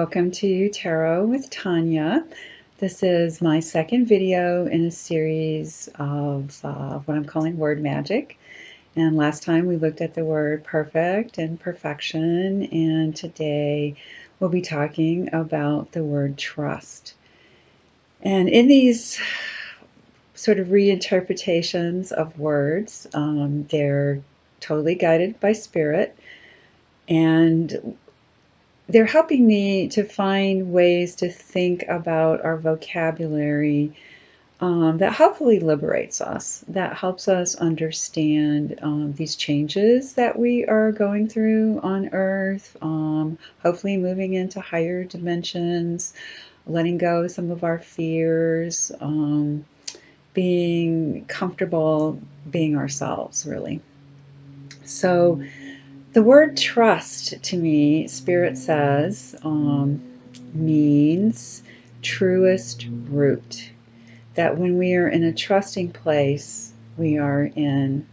Welcome to Tarot with Tanya. This is my second video in a series of what I'm calling word magic. And last time we looked at the word perfect and perfection, and today we'll be talking about the word trust. And in these sort of reinterpretations of words, they're totally guided by spirit, and they're helping me to find ways to think about our vocabulary that hopefully liberates us, that helps us understand these changes that we are going through on Earth, hopefully moving into higher dimensions, letting go of some of our fears, being comfortable being ourselves, really. So the word trust, to me, Spirit says, means truest root. That when we are in a trusting place, we are in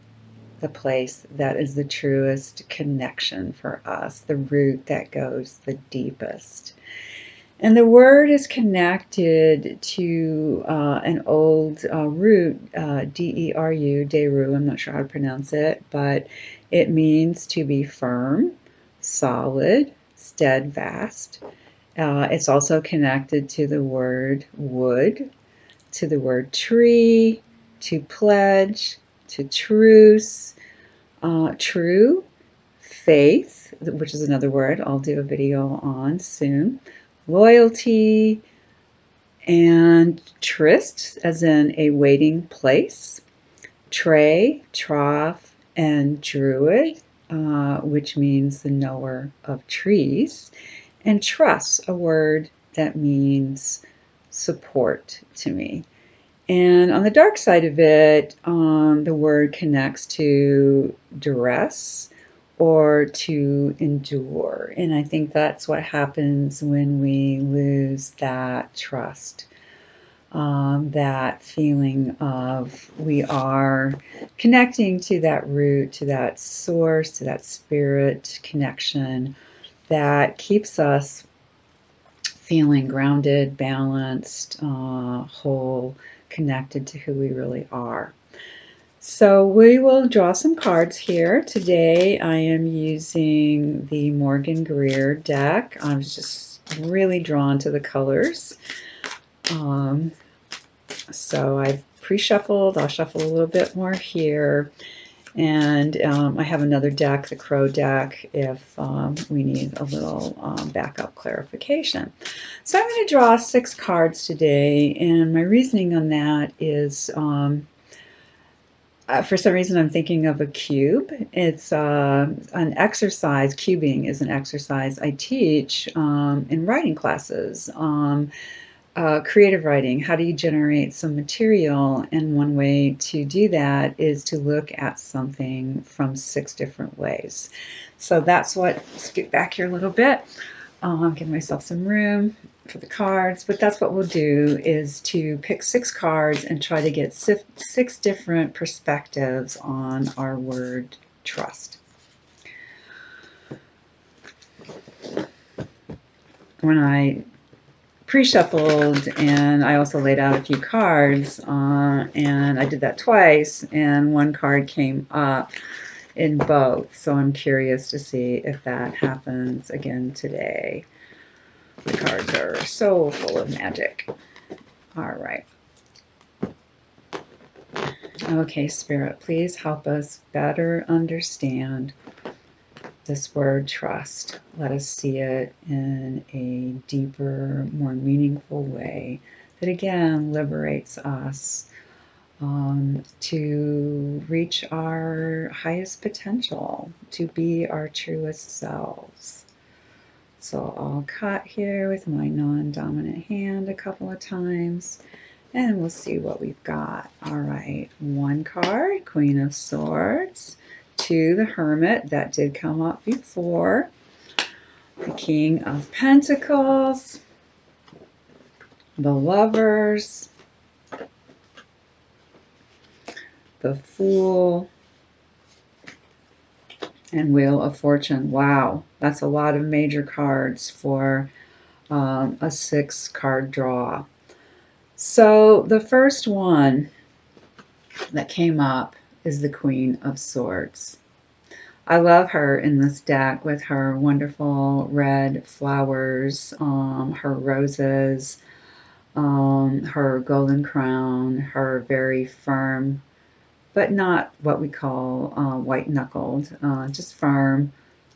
the place that is the truest connection for us, the root that goes the deepest. And the word is connected to an old root, D-E-R-U, Deru, I'm not sure how to pronounce it, but it means to be firm, solid, steadfast. It's also connected to the word wood, to the word tree, to pledge, to truce, true, faith, which is another word I'll do a video on soon, loyalty, and tryst, as in a waiting place, tray, trough, and druid, which means the knower of trees, and trust, a word that means support to me. And on the dark side of it, the word connects to duress or to endure. And I think that's what happens when we lose that trust, that feeling of we are connecting to that root, to that source, to that spirit connection that keeps us feeling grounded, balanced, whole, connected to who we really are. So we will draw some cards here. Today I am using the Morgan Greer deck. I was just really drawn to the colors. So I've pre-shuffled. I'll shuffle a little bit more here. And I have another deck, the Crow deck, if we need a little backup clarification. So I'm going to draw 6 cards today, and my reasoning on that is for some reason I'm thinking of a cube. It's an exercise. Cubing is an exercise I teach in writing classes. Creative writing, how do you generate some material? And one way to do that is to look at something from 6 different ways. So that's what, scoot back here a little bit, give myself some room for the cards, but that's what we'll do, is to pick 6 cards and try to get 6 different perspectives on our word trust. When I pre-shuffled, and I also laid out a few cards, and I did that twice, and one card came up in both, so I'm curious to see if that happens again today. The cards are so full of magic. All right. Okay, Spirit, please help us better understand this word trust. Let us see it in a deeper, more meaningful way that again liberates us to reach our highest potential, to be our truest selves. So I'll cut here with my non-dominant hand a couple of times, and we'll see what we've got. All right, 1 card, Queen of Swords. 2, the Hermit, that did come up before. The King of Pentacles. The Lovers. The Fool. And Wheel of Fortune. Wow, that's a lot of major cards for a 6-card draw. So the first one that came up is the Queen of Swords. I love her in this deck with her wonderful red flowers, her roses, her golden crown, her very firm, but not what we call white-knuckled, just firm,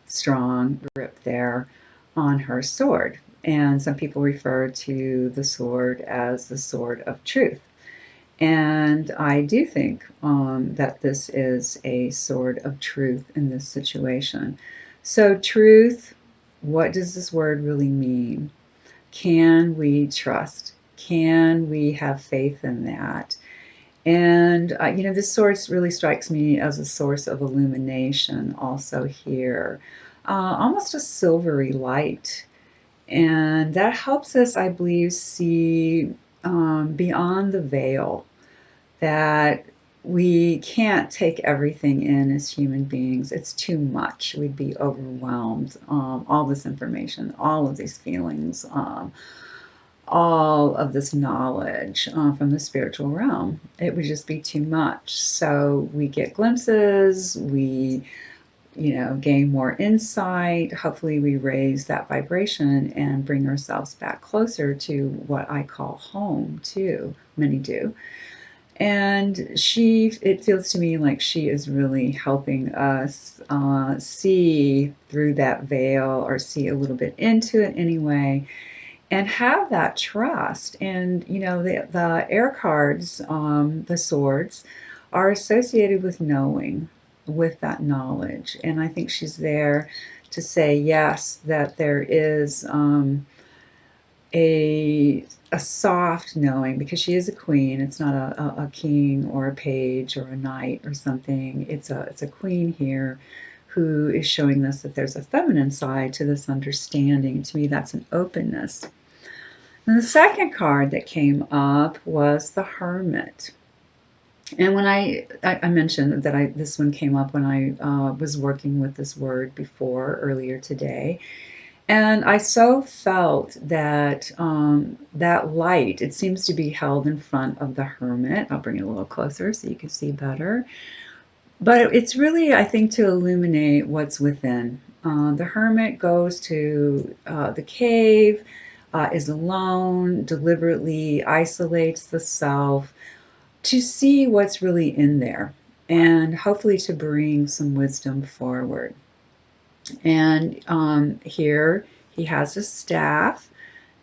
strong grip there on her sword. And some people refer to the sword as the sword of truth. And I do think that this is a sword of truth in this situation. So, truth, what does this word really mean? Can we trust? Can we have faith in that? And, this source really strikes me as a source of illumination also here, almost a silvery light. And that helps us, I believe, see beyond the veil, that we can't take everything in as human beings. It's too much. We'd be overwhelmed. All this information, all of these feelings, all of this knowledge from the spiritual realm. It would just be too much. So we get glimpses, we gain more insight. Hopefully we raise that vibration and bring ourselves back closer to what I call home too. Many do. And it feels to me like she is really helping us see through that veil, or see a little bit into it anyway, and have that trust. And the air cards, the swords, are associated with knowing, with that knowledge. And I think she's there to say yes, that there is a soft knowing, because she is a queen. It's not a king or a page or a knight or something. It's a queen here who is showing us that there's a feminine side to this understanding. To me, that's an openness. And the second card that came up was the Hermit. And when I mentioned that this one came up when I was working with this word before, earlier today. And I so felt that that light, it seems to be held in front of the Hermit. I'll bring it a little closer so you can see better. But it's really, I think, to illuminate what's within. The Hermit goes to the cave, is alone, deliberately isolates the self to see what's really in there, and hopefully to bring some wisdom forward. And here he has a staff,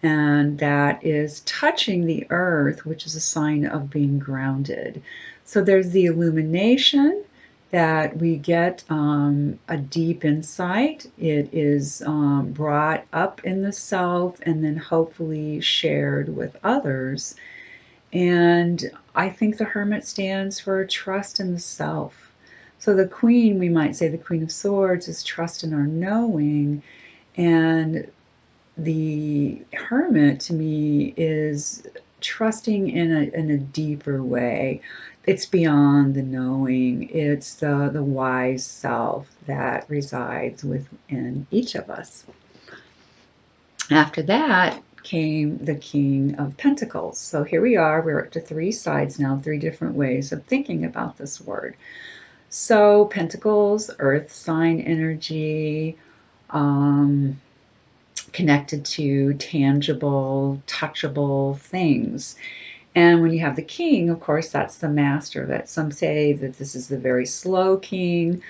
and that is touching the earth, which is a sign of being grounded. So there's the illumination that we get, a deep insight. It is brought up in the self and then hopefully shared with others. And I think the Hermit stands for trust in the self. So the Queen, we might say the Queen of Swords, is trust in our knowing. And the Hermit, to me, is trusting in a deeper way. It's beyond the knowing. It's the wise self that resides within each of us. After that came the King of Pentacles. So here we are. We're up to 3 sides now, 3 different ways of thinking about this word. So Pentacles, earth sign energy, connected to tangible, touchable things. And when you have the king, of course, that's the master of it. Some say that this is the very slow king.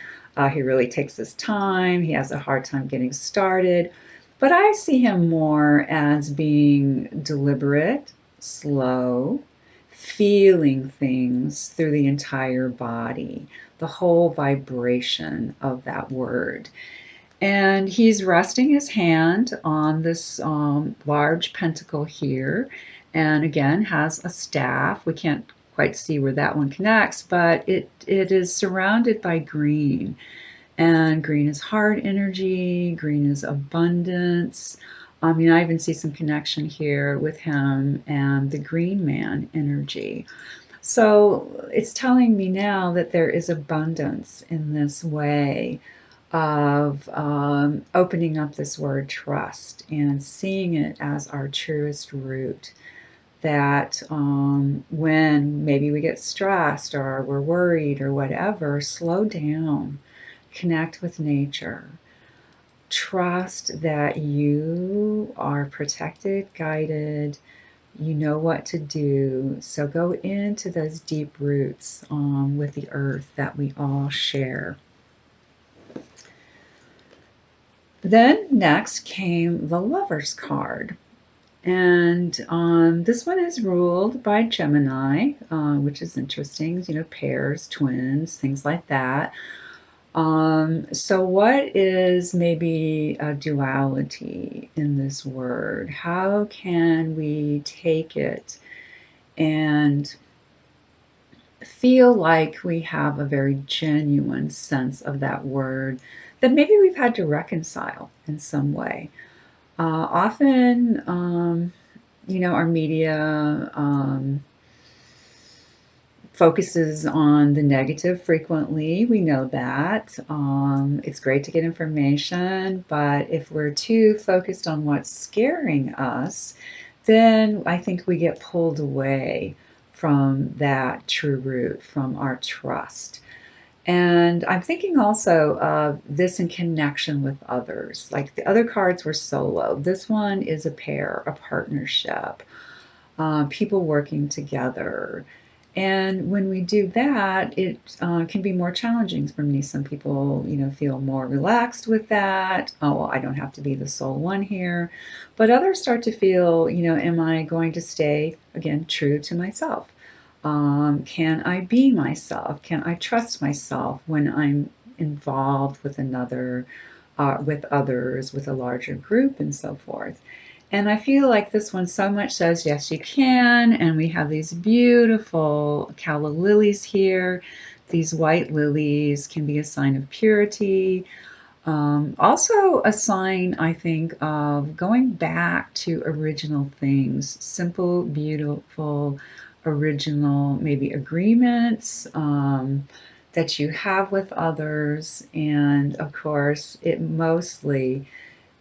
He really takes his time. He has a hard time getting started. But I see him more as being deliberate, slow, feeling things through the entire body, the whole vibration of that word. And he's resting his hand on this large pentacle here, and again has a staff. We can't quite see where that one connects, but it is surrounded by green. And green is heart energy, green is abundance. I even see some connection here with him and the green man energy. So it's telling me now that there is abundance in this way of opening up this word trust and seeing it as our truest root. That when maybe we get stressed or we're worried or whatever, slow down, connect with nature. Trust that you are protected, guided, you know what to do. So go into those deep roots with the earth that we all share. Then next came the Lover's card. And this one is ruled by Gemini, which is interesting, you know, pairs, twins, things like that. So what is maybe a duality in this word? How can we take it and feel like we have a very genuine sense of that word that maybe we've had to reconcile in some way? Often, you know, our media focuses on the negative frequently. We know that. It's great to get information, but if we're too focused on what's scaring us, then I think we get pulled away from that true root, from our trust. And I'm thinking also of this in connection with others. Like the other cards were solo. This one is a pair, a partnership, people working together. And when we do that, it can be more challenging for me. Some people, you know, feel more relaxed with that. Oh, well, I don't have to be the sole one here. But others start to feel, you know, am I going to stay, again, true to myself? Can I be myself? Can I trust myself when I'm involved with another, with others, with a larger group, and so forth? And I feel like this one so much says, yes, you can. And we have these beautiful calla lilies here. These white lilies can be a sign of purity. Also, a sign, I think, of going back to original things, simple, beautiful, original, maybe agreements that you have with others. And of course, it mostly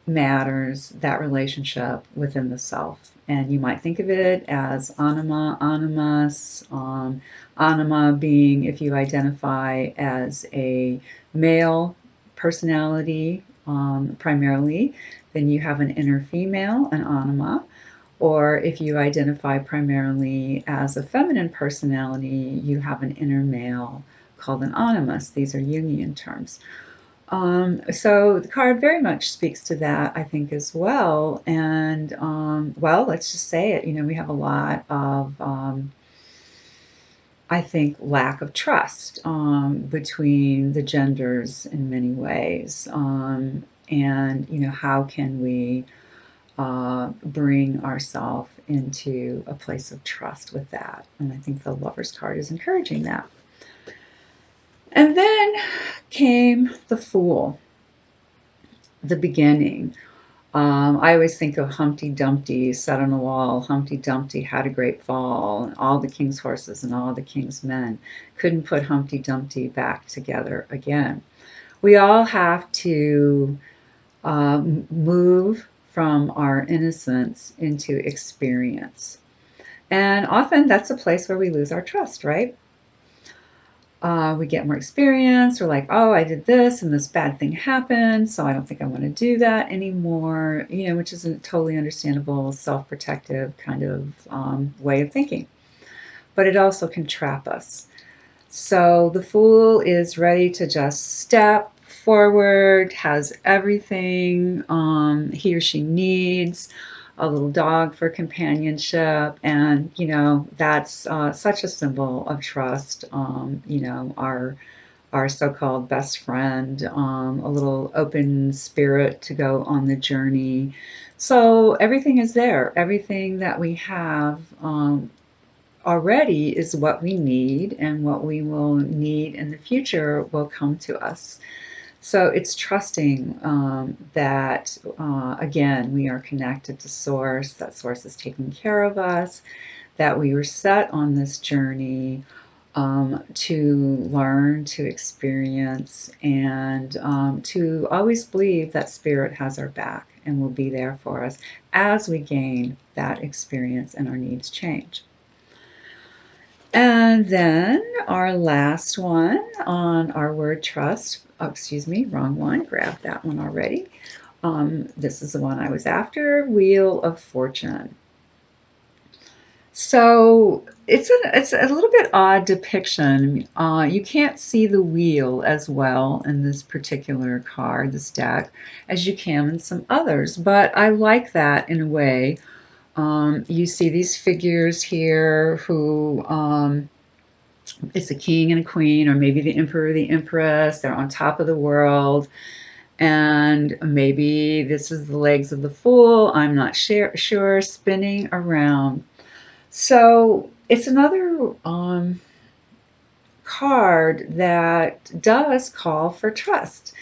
matters that relationship within the self. And you might think of it as anima, animus, anima being if you identify as a male personality primarily, then you have an inner female, an anima. Or if you identify primarily as a feminine personality, you have an inner male called an animus. These are Jungian terms. So the card very much speaks to that, I think, as well. And well, let's just say it. You know, we have a lot of, I think, lack of trust between the genders in many ways. And you know, how can we bring ourselves into a place of trust with that? And I think the Lover's card is encouraging that. And then came the Fool, the beginning. I always think of Humpty Dumpty sat on a wall. Humpty Dumpty had a great fall, and all the king's horses and all the king's men couldn't put Humpty Dumpty back together again. We all have to move from our innocence into experience. And often that's a place where we lose our trust, right? We get more experience. We're like, oh, I did this and this bad thing happened, so I don't think I want to do that anymore, you know, which is a totally understandable, self-protective kind of way of thinking. But it also can trap us. So the Fool is ready to just step forward, has everything he or she needs, a little dog for companionship, and you know that's such a symbol of trust. You know, our so-called best friend, a little open spirit to go on the journey. So everything is there. Everything that we have already is what we need, and what we will need in the future will come to us. So it's trusting that, again, we are connected to Source, that Source is taking care of us, that we were set on this journey to learn, to experience, and to always believe that Spirit has our back and will be there for us as we gain that experience and our needs change. And then our last one on our word trust. Oh, excuse me, wrong one. Grabbed that one already. This is the one I was after. Wheel of Fortune. So it's a little bit odd depiction. You can't see the wheel as well in this particular card, this deck, as you can in some others. But I like that in a way. You see these figures here who it's a king and a queen, or maybe the emperor, the empress. They're on top of the world. And maybe this is the legs of the fool. I'm not sure, spinning around. So it's another card that does call for trust.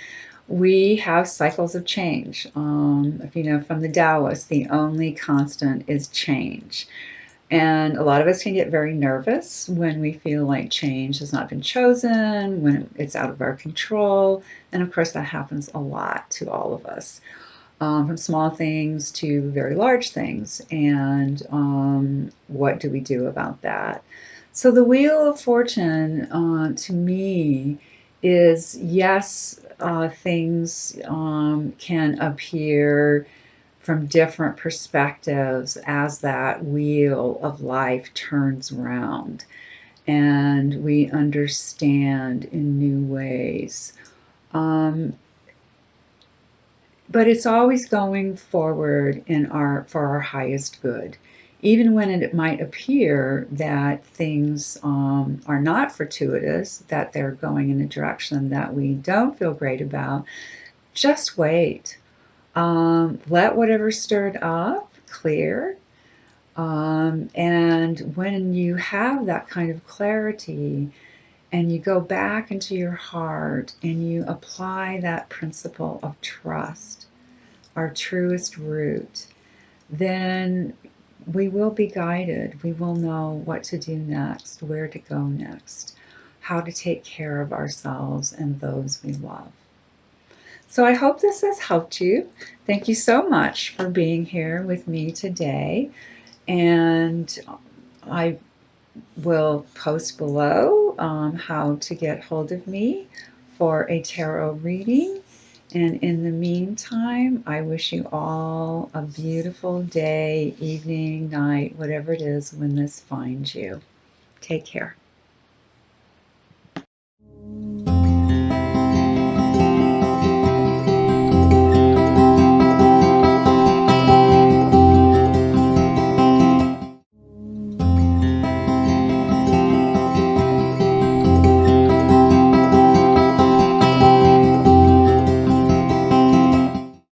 We have cycles of change. If you know from the Taoist, the only constant is change. And a lot of us can get very nervous when we feel like change has not been chosen, when it's out of our control. And of course, that happens a lot to all of us. From small things to very large things. And what do we do about that? So the Wheel of Fortune, to me, is yes, things can appear from different perspectives as that wheel of life turns around and we understand in new ways. But it's always going forward for our highest good. Even when it might appear that things are not fortuitous, that they're going in a direction that we don't feel great about, just wait. Let whatever stirred up clear. And when you have that kind of clarity and you go back into your heart and you apply that principle of trust, our truest root, then we will be guided. We will know what to do next, where to go next, how to take care of ourselves and those we love. So I hope this has helped you. Thank you so much for being here with me today. And I will post below how to get hold of me for a tarot reading. And in the meantime, I wish you all a beautiful day, evening, night, whatever it is when this finds you. Take care.